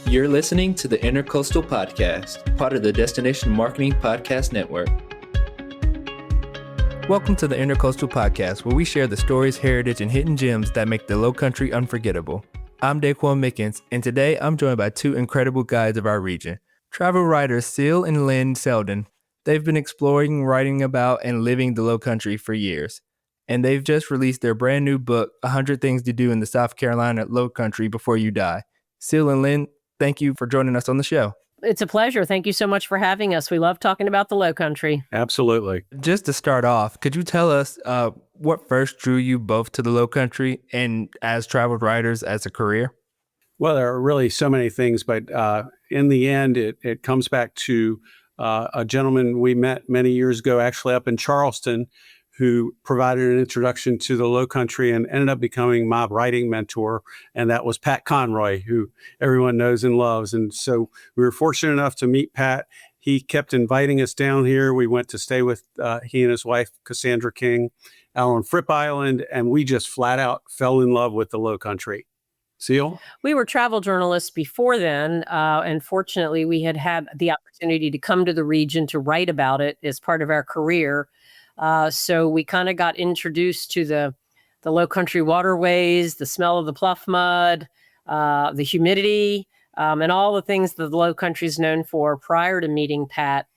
You're listening to the Intercoastal Podcast, part of the Destination Marketing Podcast Network. Welcome to the Intercoastal Podcast, where we share the stories, heritage, and hidden gems that make the Lowcountry unforgettable. I'm Daquan Mickens, and today I'm joined by two incredible guides of our region, travel writers Cele and Lynn Seldon. They've been exploring, writing about, and living the Lowcountry for years. And they've just released their brand new book, 100 Things to Do in the South Carolina Lowcountry Before You Die. Cele and Lynn, thank you for joining us on the show. It's a pleasure. Thank you so much for having us. We love talking about the Lowcountry. Absolutely. Just to start off, could you tell us what first drew you both to the Lowcountry and as travel writers as a career? Well, there are really so many things, but in the end, it comes back to a gentleman we met many years ago, actually up in Charleston, who provided an introduction to the Lowcountry and ended up becoming my writing mentor. And that was Pat Conroy, who everyone knows and loves. And so we were fortunate enough to meet Pat. He kept inviting us down here. We went to stay with he and his wife, Cassandra King, out on Fripp Island. And we just flat out fell in love with the Lowcountry. Cele? We were travel journalists before then. And fortunately, we had the opportunity to come to the region to write about it as part of our career. So we kind of got introduced to the Lowcountry waterways, the smell of the pluff mud, the humidity, and all the things that the Lowcountry is known for prior to meeting Pat.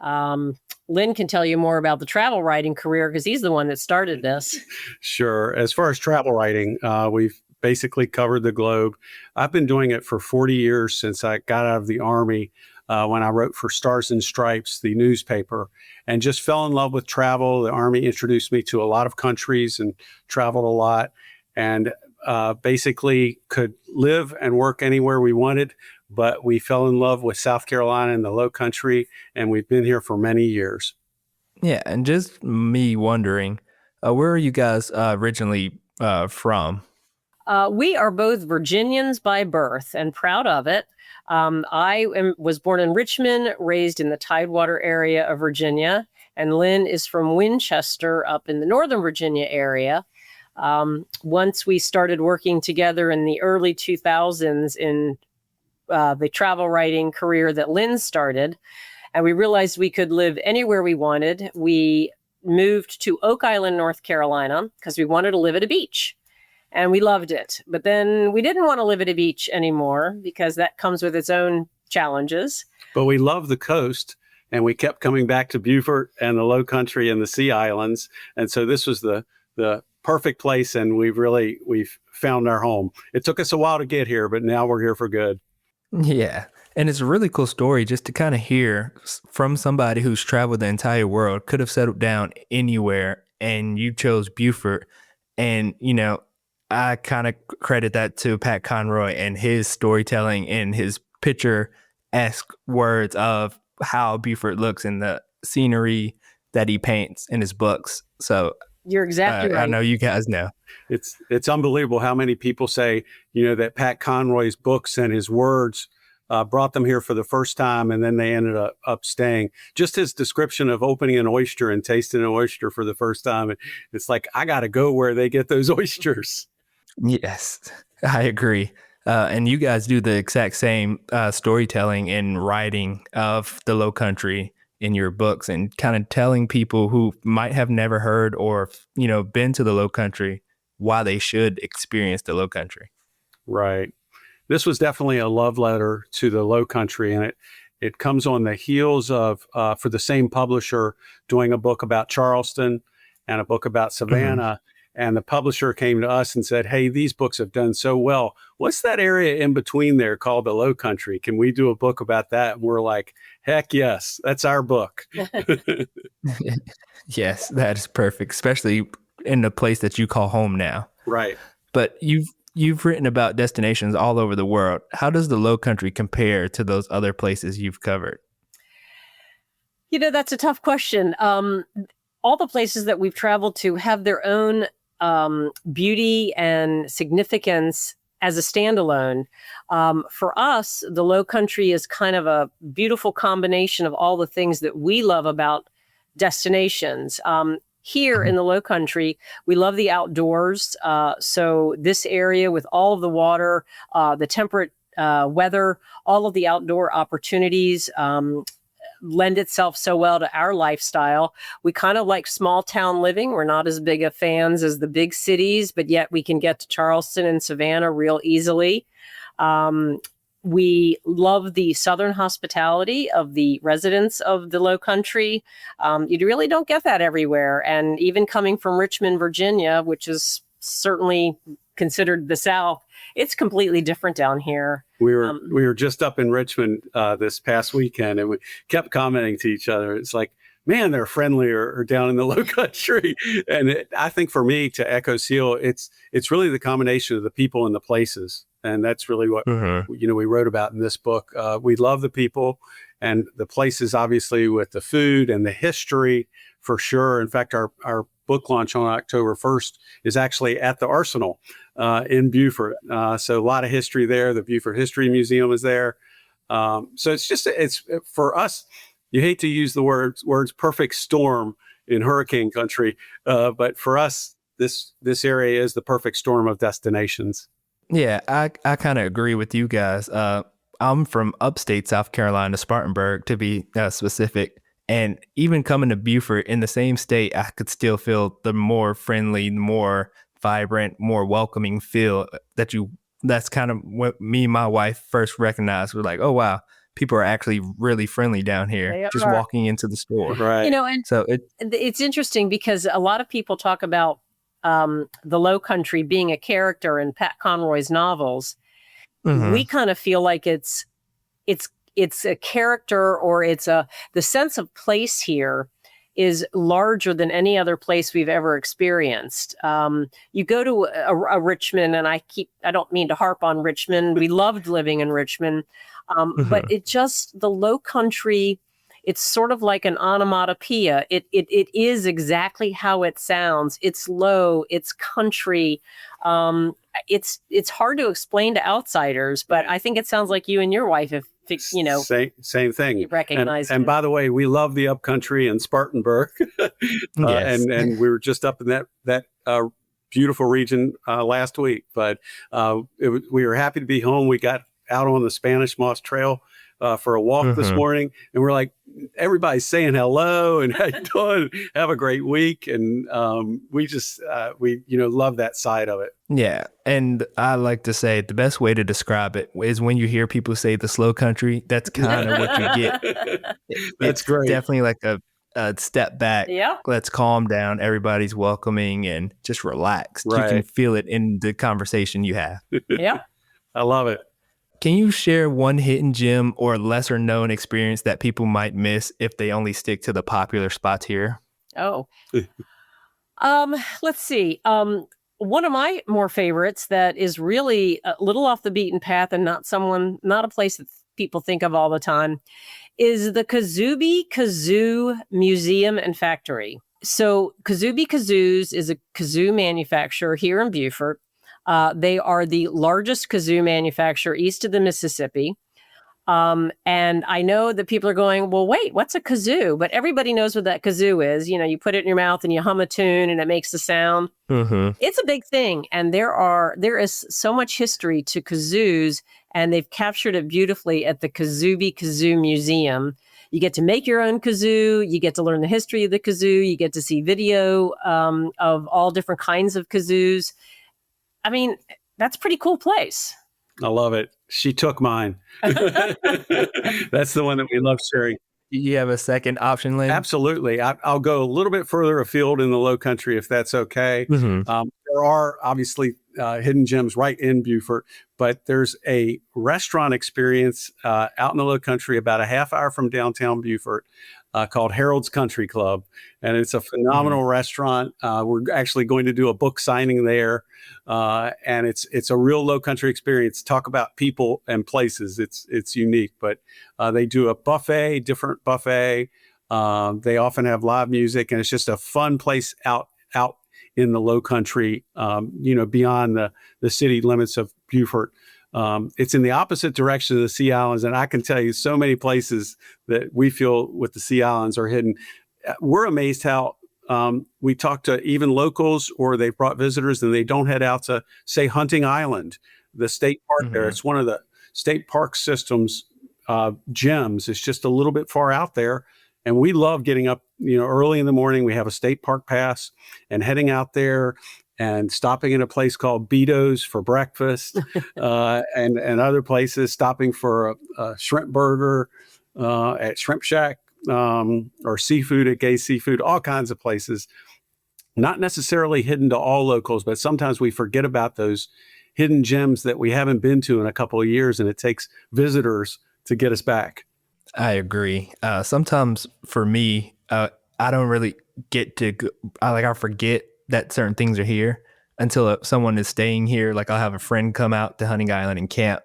Lynn can tell you more about the travel writing career because he's the one that started this. Sure. As far as travel writing, we've basically covered the globe. I've been doing it for 40 years since I got out of the Army. When I wrote for Stars and Stripes, the newspaper, and just fell in love with travel. The Army introduced me to a lot of countries and traveled a lot, and basically could live and work anywhere we wanted. But we fell in love with South Carolina and the Lowcountry, and we've been here for many years. Yeah, and just me wondering, where are you guys originally from? We are both Virginians by birth and proud of it. I was born in Richmond, raised in the Tidewater area of Virginia, and Lynn is from Winchester up in the Northern Virginia area. Once we started working together in the early 2000s in the travel writing career that Lynn started, and we realized we could live anywhere we wanted, we moved to Oak Island, North Carolina, because we wanted to live at a beach. And we loved it. But then we didn't want to live at a beach anymore because that comes with its own challenges. But we love the coast, and we kept coming back to Beaufort and the Lowcountry and the Sea Islands. And so this was the perfect place, and we've found our home. It took us a while to get here, but now we're here for good. Yeah. And it's a really cool story just to kind of hear from somebody who's traveled the entire world, could have settled down anywhere, and you chose Beaufort. And, I kind of credit that to Pat Conroy and his storytelling and his picture-esque words of how Beaufort looks and the scenery that he paints in his books. So you're exactly right. I know you guys know. It's unbelievable how many people say, that Pat Conroy's books and his words brought them here for the first time, and then they ended up staying. Just his description of opening an oyster and tasting an oyster for the first time, it's like, I got to go where they get those oysters. Yes, I agree. And you guys do the exact same storytelling and writing of the Lowcountry in your books, and kind of telling people who might have never heard or, been to the Lowcountry why they should experience the Lowcountry. Right. This was definitely a love letter to the Lowcountry, and it comes on the heels of, for the same publisher, doing a book about Charleston and a book about Savannah. Mm-hmm. And the publisher came to us and said, hey, these books have done so well. What's that area in between there called the Lowcountry? Can we do a book about that? And we're like, heck yes, that's our book. Yes, that is perfect, especially in the place that you call home now. Right. But you've written about destinations all over the world. How does the Lowcountry compare to those other places you've covered? That's a tough question. All the places that we've traveled to have their own beauty and significance as a standalone. For us, the Lowcountry is kind of a beautiful combination of all the things that we love about destinations. Here in the Lowcountry, we love the outdoors. So this area with all of the water, the temperate weather, all of the outdoor opportunities lend itself so well to our lifestyle. We kind of like small town living. We're not as big of fans as the big cities, but yet we can get to Charleston and Savannah real easily. We love the southern hospitality of the residents of the Lowcountry. You really don't get that everywhere. And even coming from Richmond, Virginia, which is certainly considered the South, it's completely different down here. We were just up in Richmond this past weekend, and we kept commenting to each other. It's like, man, they're friendlier down in the Lowcountry. And I think for me, to echo Cele, it's really the combination of the people and the places. And that's really what we wrote about in this book. We love the people and the places, obviously, with the food and the history for sure. In fact, our book launch on October 1st is actually at the Arsenal in Beaufort. So a lot of history there. The Beaufort History Museum is there. So it's for us, you hate to use the words perfect storm in hurricane country. But for us, this area is the perfect storm of destinations. Yeah, I kind of agree with you guys. I'm from upstate South Carolina, Spartanburg, to be specific. And even coming to Beaufort in the same state, I could still feel the more friendly, more vibrant, more welcoming feel that's kind of what me and my wife first recognized. We're like, oh, wow, people are actually really friendly down here, just walking into the store. Right. And so it's interesting because a lot of people talk about the Lowcountry being a character in Pat Conroy's novels. We kind of feel like it's a character, or the sense of place here is larger than any other place we've ever experienced. You go to a Richmond, and I don't mean to harp on Richmond. We loved living in Richmond, but the Lowcountry, it's sort of like an onomatopoeia. It is exactly how it sounds. It's low, it's country. It's hard to explain to outsiders, but I think it sounds like you and your wife have, same thing. You recognize and by the way, we love the upcountry in Spartanburg. Yes. And we were just up in that beautiful region last week, but we were happy to be home. We got out on the Spanish Moss Trail for a walk this morning, and we're like, everybody's saying hello and how you doing? Have a great week. And we just love that side of it. Yeah. And I like to say the best way to describe it is when you hear people say the slow country, that's kind of what you get. That's great. Definitely like a step back. Yeah. Let's calm down. Everybody's welcoming and just relaxed. Right. You can feel it in the conversation you have. Yeah. I love it. Can you share one hidden gem or lesser known experience that people might miss if they only stick to the popular spots here? Oh, let's see. One of my more favorites that is really a little off the beaten path and not a place that people think of all the time is the Kazubi Kazoo Museum and Factory. So Kazubi Kazoos is a kazoo manufacturer here in Beaufort. They are the largest kazoo manufacturer east of the Mississippi. And I know that people are going, well, wait, what's a kazoo? But everybody knows what that kazoo is. You put it in your mouth and you hum a tune and it makes the sound. It's a big thing. And there is so much history to kazoos, and they've captured it beautifully at the Kazubi Kazoo Museum. You get to make your own kazoo. You get to learn the history of the kazoo. You get to see video of all different kinds of kazoos. I mean, that's a pretty cool place. I love it. She took mine. That's the one that we love sharing. You have a second option, Lynn? Absolutely. I'll go a little bit further afield in the Lowcountry, if that's okay. There are obviously hidden gems right in Beaufort, but there's a restaurant experience out in the Lowcountry about a half hour from downtown Beaufort called Harold's Country Club. And it's a phenomenal restaurant. We're actually going to do a book signing there. And it's a real Lowcountry experience. Talk about people and places. It's unique, but they do a different buffet. They often have live music, and it's just a fun place out in the Lowcountry, beyond the city limits of Beaufort. It's in the opposite direction of the Sea Islands, and I can tell you so many places that we feel with the Sea Islands are hidden. We're amazed how we talk to even locals, or they've brought visitors and they don't head out to, say, Hunting Island, the state park there. It's one of the state park systems gems. It's just a little bit far out there. And we love getting up, early in the morning. We have a state park pass and heading out there and stopping in a place called Beato's for breakfast and other places, stopping for a shrimp burger at Shrimp Shack or seafood at Gay Seafood, all kinds of places. Not necessarily hidden to all locals, but sometimes we forget about those hidden gems that we haven't been to in a couple of years, and it takes visitors to get us back. I agree. Sometimes for me, I don't really get to go, I forget that certain things are here until someone is staying here. Like I'll have a friend come out to Hunting Island and camp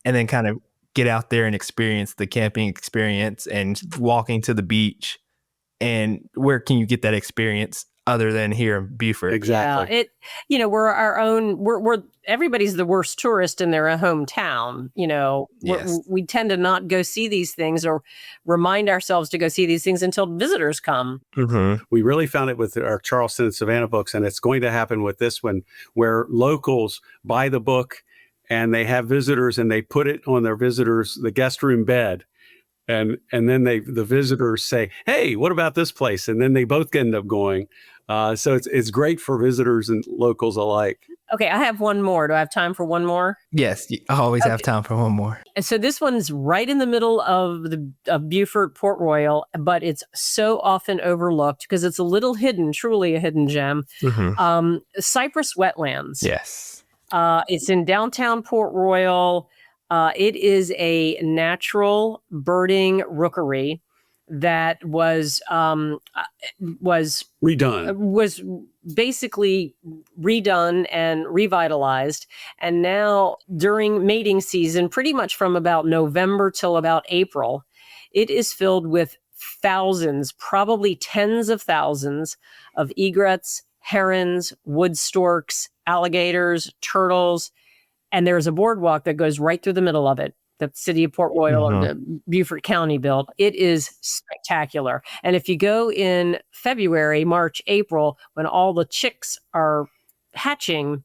and then kind of get out there and experience the camping experience and walking to the beach. And where can you get that experience other than here in Beaufort? Exactly. Yeah, we're our own, we're everybody's the worst tourist in their hometown. Yes. We tend to not go see these things or remind ourselves to go see these things until visitors come. Mm-hmm. We really found it with our Charleston and Savannah books, and it's going to happen with this one, where locals buy the book and they have visitors and they put it on their visitors, the guest room bed. And then the visitors say, "Hey, what about this place?" And then they both end up going. So it's great for visitors and locals alike. Okay, I have one more. Do I have time for one more? Yes, I always have time for one more. And so this one's right in the middle of Beaufort, Port Royal, but it's so often overlooked because it's a little hidden, truly a hidden gem. Mm-hmm. Cypress Wetlands. Yes. It's in downtown Port Royal. It is a natural birding rookery that was Redone. Was basically redone and revitalized. And now during mating season, pretty much from about November till about April, it is filled with thousands, probably tens of thousands of egrets, herons, wood storks, alligators, turtles. And there's a boardwalk that goes right through the middle of it that the city of Port Royal or the Beaufort County built. It is spectacular. And if you go in February, March, April, when all the chicks are hatching,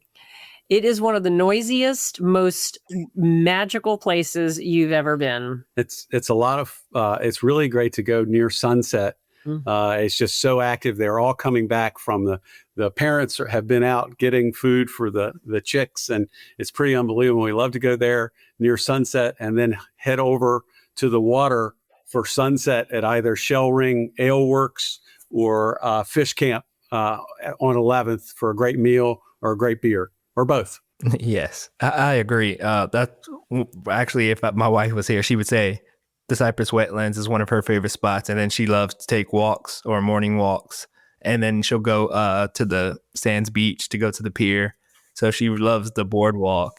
it is one of the noisiest, most magical places you've ever been. It's a lot of, it's really great to go near sunset. It's just so active. They're all coming back from the parents have been out getting food for the chicks, and it's pretty unbelievable. We love to go there near sunset and then head over to the water for sunset at either Shell Ring Ale Works or Fish Camp on 11th for a great meal or a great beer or both. Yes, I agree. That's actually, if my wife was here, she would say the Cypress Wetlands is one of her favorite spots. And then she loves to take walks or morning walks. And then she'll go to the Sands Beach to go to the pier. So she loves the boardwalk.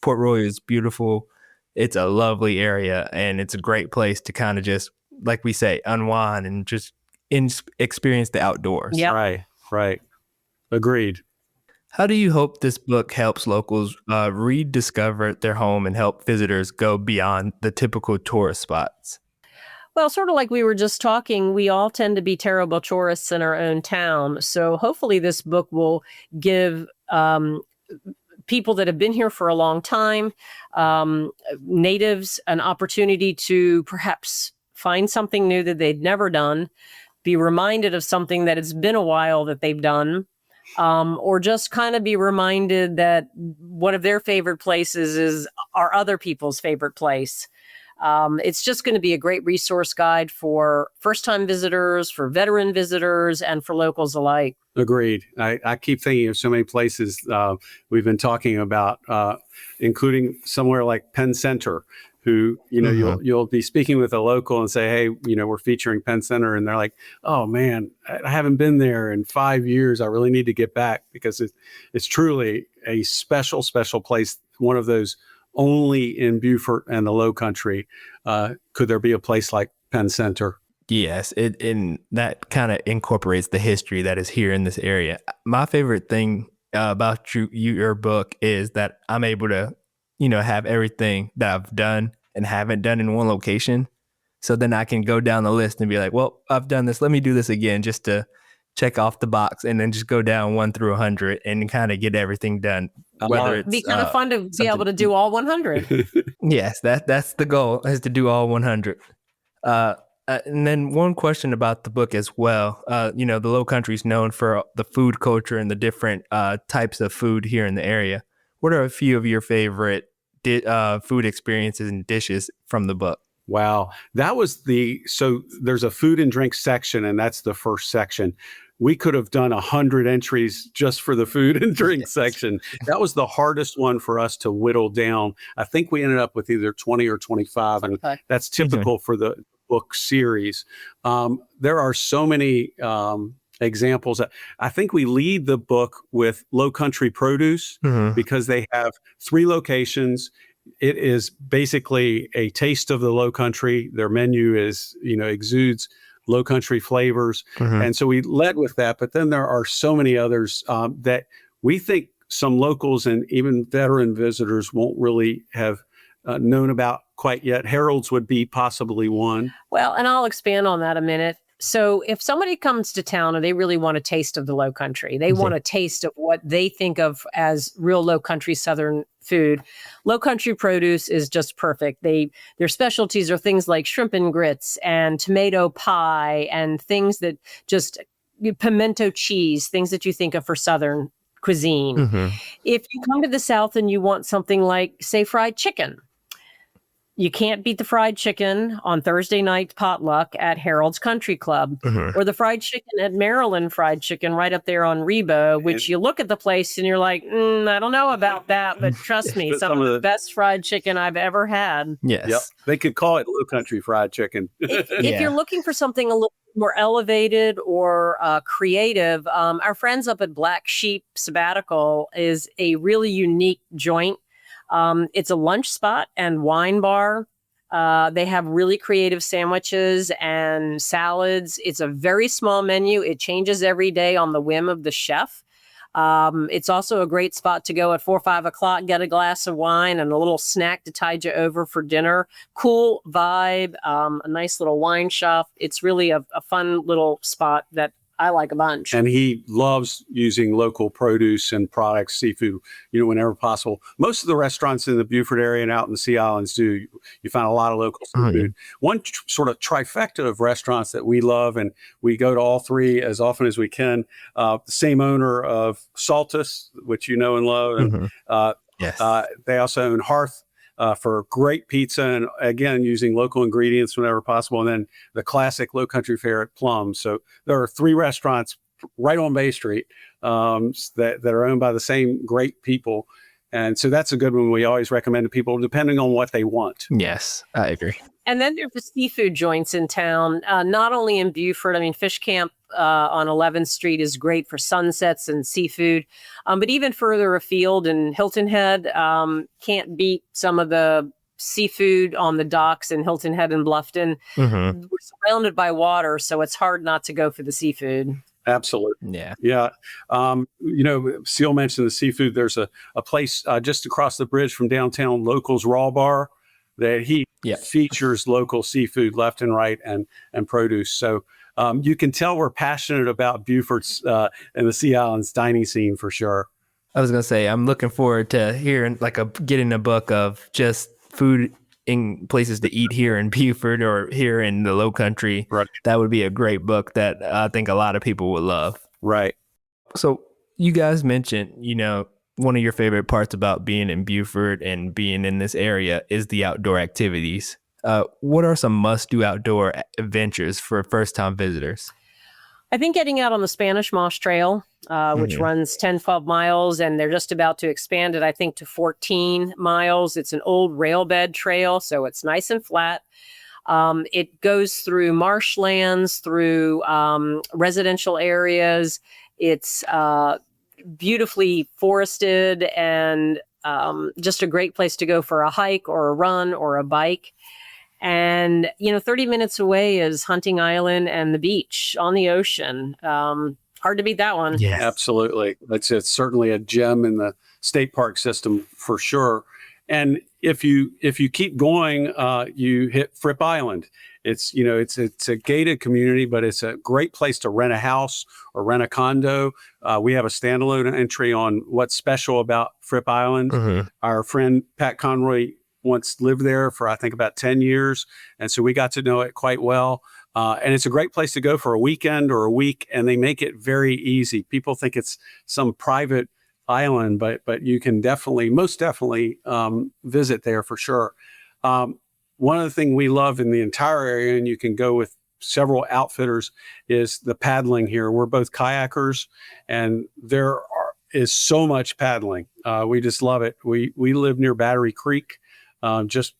Port Royal is beautiful. It's a lovely area. And it's a great place to kind of just, like we say, unwind and just experience the outdoors. Yeah. Right. Agreed. How do you hope this book helps locals rediscover their home and help visitors go beyond the typical tourist spots? Well, sort of like we were just talking, we all tend to be terrible tourists in our own town. So hopefully this book will give people that have been here for a long time, natives, an opportunity to perhaps find something new that they'd never done, be reminded of something that it's been a while that they've done. Or just kind of be reminded that one of their favorite places are other people's favorite place. It's just going to be a great resource guide for first-time visitors, for veteran visitors, and for locals alike. Agreed. I keep thinking of so many places we've been talking about, including somewhere like Penn Center, who, you'll be speaking with a local and say, hey, we're featuring Penn Center. And they're like, oh, man, I haven't been there in 5 years. I really need to get back because it's truly a special, special place. One of those only in Beaufort and the Lowcountry. Could there be a place like Penn Center? Yes, and that kind of incorporates the history that is here in this area. My favorite thing about your book is that I'm able to have everything that I've done and haven't done in one location. So then I can go down the list and be like, well, I've done this. Let me do this again just to check off the box and then just go down 1 through 100 and kind of get everything done. Whether It'd be it's kind of fun to be able to do all 100. Yes, that's the goal, is to do all 100. And then one question about the book as well. The Lowcountry is known for the food culture and the different types of food here in the area. What are a few of your favorite food experiences and dishes from the book? Wow. So there's a food and drink section, and that's the first section. We could have done 100 entries just for the food and drink section. That was the hardest one for us to whittle down. I think we ended up with either 20 or 25, and that's typical for the book series. There are so many examples. I think we lead the book with Lowcountry Produce because they have 3 locations. It is basically a taste of the Lowcountry. Their menu exudes Lowcountry flavors. And so we led with that, but then there are so many others that we think some locals and even veteran visitors won't really have known about quite yet. Harold's would be possibly one. Well, and I'll expand on that a minute. So if somebody comes to town and they really want a taste of the Lowcountry, they want a taste of what they think of as real Lowcountry Southern food, Lowcountry Produce is just perfect. Their specialties are things like shrimp and grits and tomato pie and things that just pimento cheese, things that you think of for Southern cuisine. If you come to the South and you want something like, say, fried chicken, you can't beat the fried chicken on Thursday night potluck at Harold's Country Club or the fried chicken at Maryland Fried Chicken right up there on Rebo, which you look at the place and you're like, I don't know about that, but trust me, some of the best fried chicken I've ever had. Yes. Yep. They could call it Lowcountry Fried Chicken. If you're looking for something a little more elevated or creative, our friends up at Black Sheep Sabbatical is a really unique joint. It's a lunch spot and wine bar. They have really creative sandwiches and salads. It's a very small menu. It changes every day on the whim of the chef. It's also a great spot to go at 4 or 5 o'clock, get a glass of wine and a little snack to tide you over for dinner. Cool vibe, a nice little wine shop. It's really a fun little spot that I like a bunch. And he loves using local produce and products, seafood, whenever possible. Most of the restaurants in the Beaufort area and out in the Sea Islands do. You find a lot of local seafood. One sort of trifecta of restaurants that we love, and we go to all 3 as often as we can. The same owner of Saltus, which you know and love. And, Yes. They also own Hearth. For great pizza and again using local ingredients whenever possible, and then the classic Lowcountry fare at Plum. So there are 3 restaurants right on Bay Street that are owned by the same great people, and so that's a good one. We always recommend to people depending on what they want. Yes, I agree. And then there's the seafood joints in town, not only in Beaufort. I mean, Fish Camp on 11th Street is great for sunsets and seafood. But even further afield in Hilton Head, can't beat some of the seafood on the docks in Hilton Head and Bluffton. We're surrounded by water, so it's hard not to go for the seafood. Absolutely. Yeah. Cele mentioned the seafood. There's a place just across the bridge from downtown, Locals Raw Bar, that he features local seafood left and right and produce. So you can tell we're passionate about Beaufort's and the Sea Islands dining scene for sure. I was going to say, I'm looking forward to hearing getting a book of just food in places to eat here in Beaufort or here in the Lowcountry. Right. That would be a great book that I think a lot of people would love. Right. So you guys mentioned, one of your favorite parts about being in Beaufort and being in this area is the outdoor activities. What are some must-do outdoor adventures for first-time visitors? I think getting out on the Spanish Moss Trail, which runs 10, 12 miles, and they're just about to expand it, I think, to 14 miles. It's an old railbed trail, so it's nice and flat. It goes through marshlands, through residential areas. It's beautifully forested and just a great place to go for a hike or a run or a bike. And, 30 minutes away is Hunting Island and the beach on the ocean. Hard to beat that one. Yes. Absolutely. It's certainly a gem in the state park system for sure. And if you keep going, you hit Fripp Island. It's it's a gated community, but it's a great place to rent a house or rent a condo. We have a standalone entry on what's special about Fripp Island. Mm-hmm. Our friend Pat Conroy once lived there for I think about 10 years, and so we got to know it quite well. And it's a great place to go for a weekend or a week, and they make it very easy. People think it's some private island, but you can most definitely visit there for sure. One of the things we love in the entire area, and you can go with several outfitters, is the paddling here. We're both kayakers, and is so much paddling. We just love it. We live near Battery Creek, just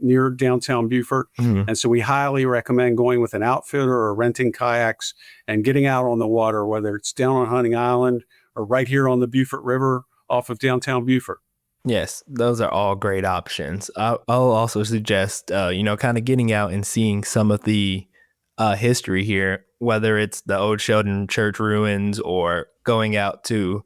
near downtown Beaufort. Mm-hmm. And so we highly recommend going with an outfitter or renting kayaks and getting out on the water, whether it's down on Hunting Island or right here on the Beaufort River off of downtown Beaufort. Yes, those are all great options. I'll also suggest, kind of getting out and seeing some of the history here, whether it's the old Sheldon Church ruins or going out to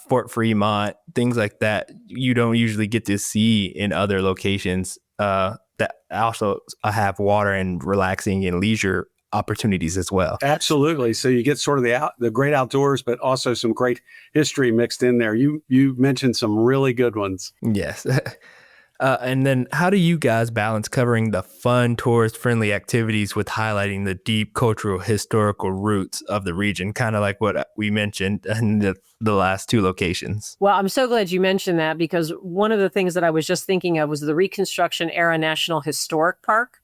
Fort Fremont, things like that. You don't usually get to see in other locations that also have water and relaxing and leisure opportunities as well. Absolutely. So you get sort of the great outdoors, but also some great history mixed in there. You mentioned some really good ones. Yes. And then how do you guys balance covering the fun, tourist-friendly activities with highlighting the deep cultural, historical roots of the region, kind of like what we mentioned in the last two locations? Well, I'm so glad you mentioned that, because one of the things that I was just thinking of was the Reconstruction Era National Historic Park,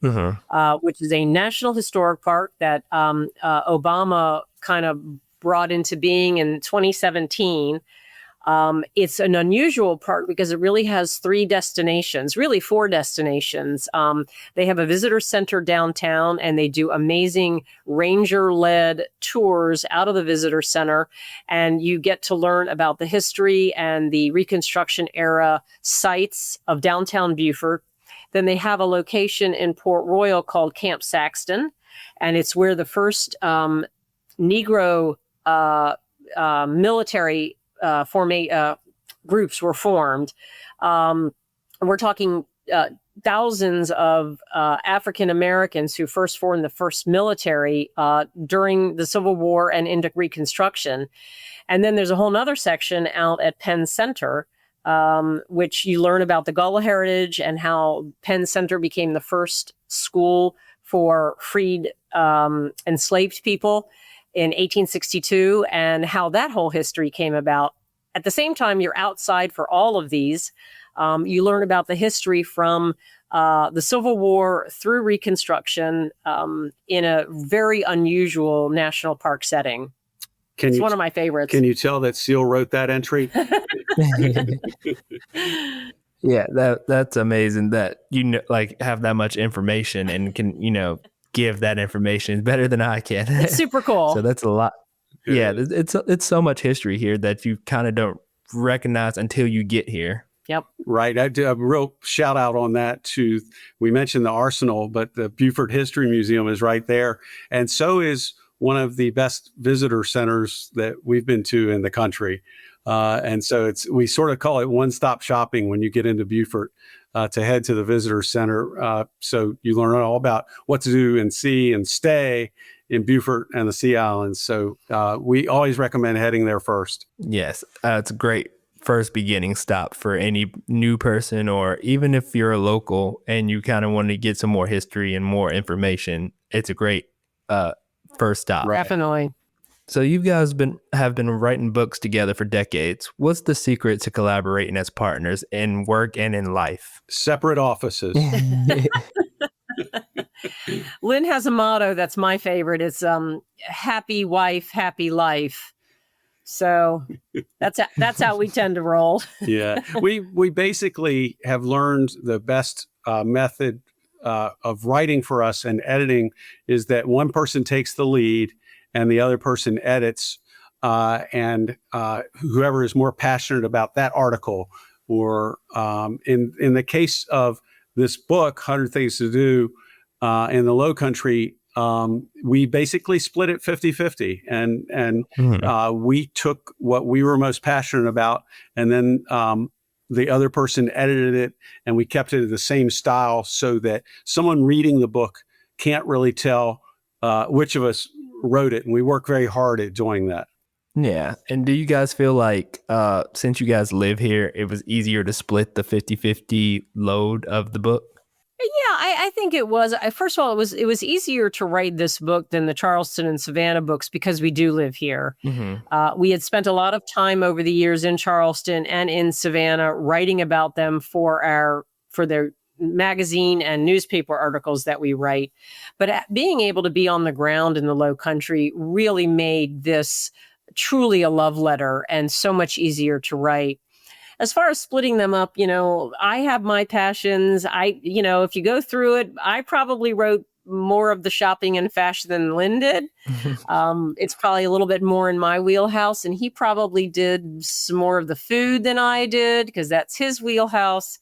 which is a national historic park that Obama kind of brought into being in 2017. It's an unusual park because it really has four destinations. They have a visitor center downtown, and they do amazing ranger-led tours out of the visitor center. And you get to learn about the history and the Reconstruction era sites of downtown Beaufort. Then they have a location in Port Royal called Camp Saxton, and it's where the first Negro military groups were formed. We're talking thousands of African Americans who first formed the first military during the Civil War and into Reconstruction. And then there's a whole other section out at Penn Center, which you learn about the Gullah heritage and how Penn Center became the first school for freed enslaved people in 1862, and how that whole history came about. At the same time, you're outside for all of these. You learn about the history from the Civil War through Reconstruction in a very unusual national park setting. It's one of my favorites. Can you tell that Cele wrote that entry? Yeah, that's amazing that have that much information and can give that information better than I can. It's super cool. So that's a lot. Yeah, it's so much history here that you kind of don't recognize until you get here. Yep. Right. I do a real shout out on that too. We mentioned the Arsenal, but the Beaufort History Museum is right there. And so is one of the best visitor centers that we've been to in the country. And so we sort of call it one-stop shopping when you get into Beaufort to head to the visitor center. So you learn all about what to do and see and stay in Beaufort and the Sea Islands. So we always recommend heading there first. Yes, it's a great first beginning stop for any new person, or even if you're a local and you kind of want to get some more history and more information, it's a great first stop. Right. Definitely. So you guys have been writing books together for decades. What's the secret to collaborating as partners in work and in life? Separate offices. Lynn has a motto that's my favorite. It's happy wife, happy life. So that's how we tend to roll. Yeah, we basically have learned the best method of writing for us and editing is that one person takes the lead and the other person edits, and whoever is more passionate about that article, or in the case of this book, 100 Things to Do in the Lowcountry, we basically split it 50-50, and we took what we were most passionate about, and then the other person edited it, and we kept it in the same style so that someone reading the book can't really tell which of us wrote it. And we work very hard at doing that. Yeah. And do you guys feel like since you guys live here, it was easier to split the 50-50 load of the book? Yeah, I think it was. First of all, it was easier to write this book than the Charleston and Savannah books because we do live here. Mm-hmm. We had spent a lot of time over the years in Charleston and in Savannah writing about them for their magazine and newspaper articles that we write. But being able to be on the ground in the Lowcountry really made this truly a love letter and so much easier to write. As far as splitting them up, I have my passions. If you go through it, I probably wrote more of the shopping and fashion than Lynn did. It's probably a little bit more in my wheelhouse, and he probably did some more of the food than I did because that's his wheelhouse.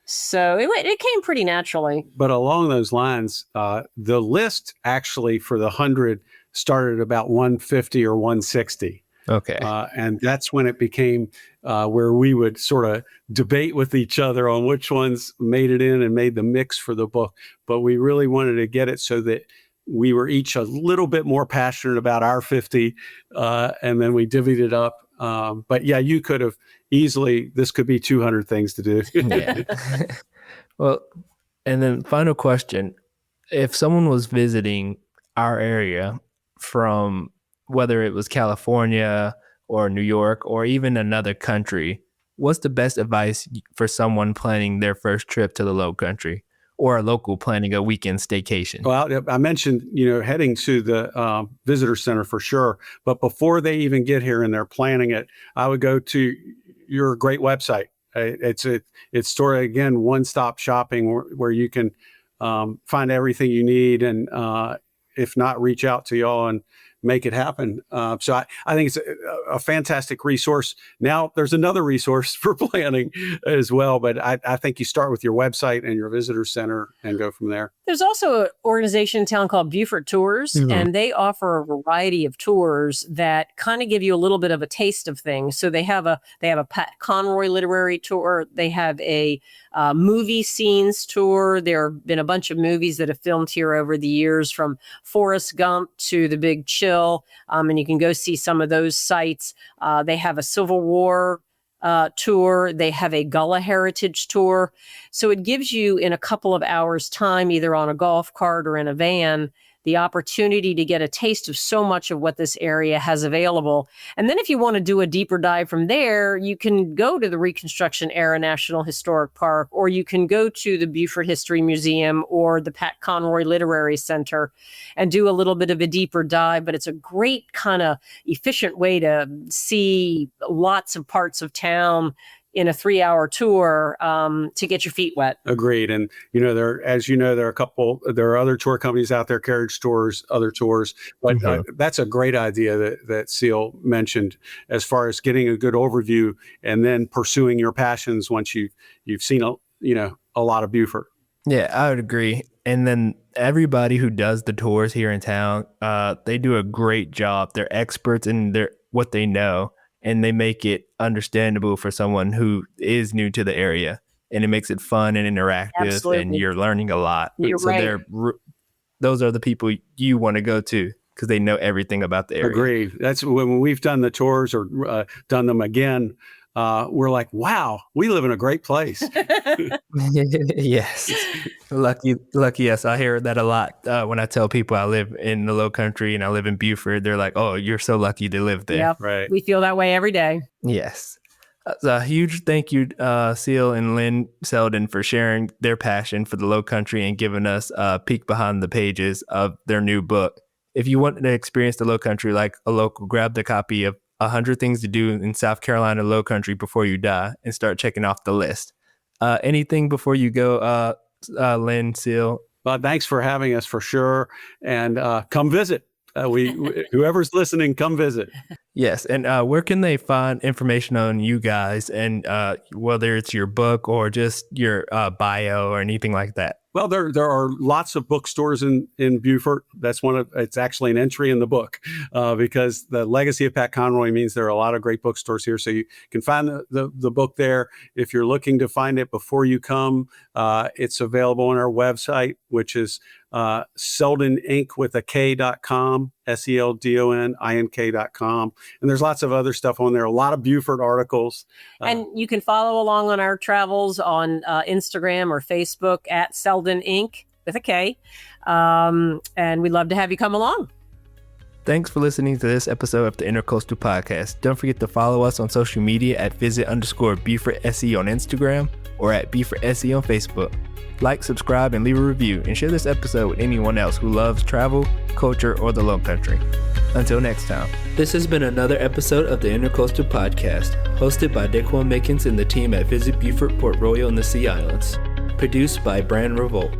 So it came pretty naturally. But along those lines, the list actually for the 100 started about 150 or 160. Okay. And that's when it became where we would sort of debate with each other on which ones made it in and made the mix for the book. But we really wanted to get it so that we were each a little bit more passionate about our 50, and then we divvied it up. But yeah, you could have easily, this could be 200 things to do. Yeah. Well, and then final question. If someone was visiting our area from whether it was California or New York or even another country, what's the best advice for someone planning their first trip to the Lowcountry or a local planning a weekend staycation? Well, I mentioned, heading to the visitor center for sure. But before they even get here and they're planning it, I would go to your great website. It's sort of, again, one-stop shopping where you can find everything you need. And if not, reach out to y'all and make it happen. So I think it's a fantastic resource. Now there's another resource for planning as well, but I think you start with your website and your visitor center and go from there. There's also an organization in town called Beaufort Tours, and they offer a variety of tours that kind of give you a little bit of a taste of things. So they have a Pat Conroy literary tour. They have a movie scenes tour. There have been a bunch of movies that have filmed here over the years, from Forrest Gump to The Big Chill, and you can go see some of those sites. They have a Civil War tour. They have a Gullah Heritage tour. So it gives you, in a couple of hours' time, either on a golf cart or in a van, the opportunity to get a taste of so much of what this area has available. And then if you want to do a deeper dive from there, you can go to the Reconstruction Era National Historic Park, or you can go to the Beaufort History Museum or the Pat Conroy Literary Center and do a little bit of a deeper dive. But it's a great kind of efficient way to see lots of parts of town in a 3-hour tour to get your feet wet. Agreed. And, there are other tour companies out there, carriage tours, other tours, but that's a great idea that Cele mentioned as far as getting a good overview and then pursuing your passions once you've seen a lot of Beaufort. Yeah, I would agree. And then everybody who does the tours here in town, they do a great job. They're experts in what they know, and they make it understandable for someone who is new to the area. And it makes it fun and interactive. Absolutely. And you're learning a lot. You're right. Those are the people you want to go to because they know everything about the area. Agree. That's when we've done the tours or done them again. We're like, wow, we live in a great place. Yes. Lucky us. I hear that a lot when I tell people I live in the Lowcountry and I live in Beaufort. They're like, oh, you're so lucky to live there. Yep. Right. We feel that way every day. Yes. So a huge thank you, Cele and Lynn Seldon, for sharing their passion for the Lowcountry and giving us a peek behind the pages of their new book. If you want to experience the Lowcountry like a local, grab the copy of 100 Things to Do in South Carolina Lowcountry Before You Die and start checking off the list. Anything before you go, Lynn, Cele? Well, thanks for having us for sure. And come visit. Whoever's listening, come visit. Yes. And where can they find information on you guys, and whether it's your book or just your bio or anything like that? Well, there are lots of bookstores in Beaufort. It's actually an entry in the book because the legacy of Pat Conroy means there are a lot of great bookstores here. So you can find the book there. If you're looking to find it before you come, it's available on our website, which is seldoninc.com, SELDONINK.com. And there's lots of other stuff on there, a lot of Beaufort articles. And you can follow along on our travels on Instagram or Facebook at Seldon Inc. with a K. And we'd love to have you come along. Thanks for listening to this episode of the Intercoastal Podcast. Don't forget to follow us on social media at visit_Beaufort SE on Instagram or at Beaufort SE on Facebook. Like, subscribe, and leave a review, and share this episode with anyone else who loves travel, culture, or the Lowcountry. Until next time. This has been another episode of the Intercoastal Podcast, hosted by Daquan Mickens and the team at Visit Beaufort, Port Royal, and the Sea Islands. Produced by Revolt.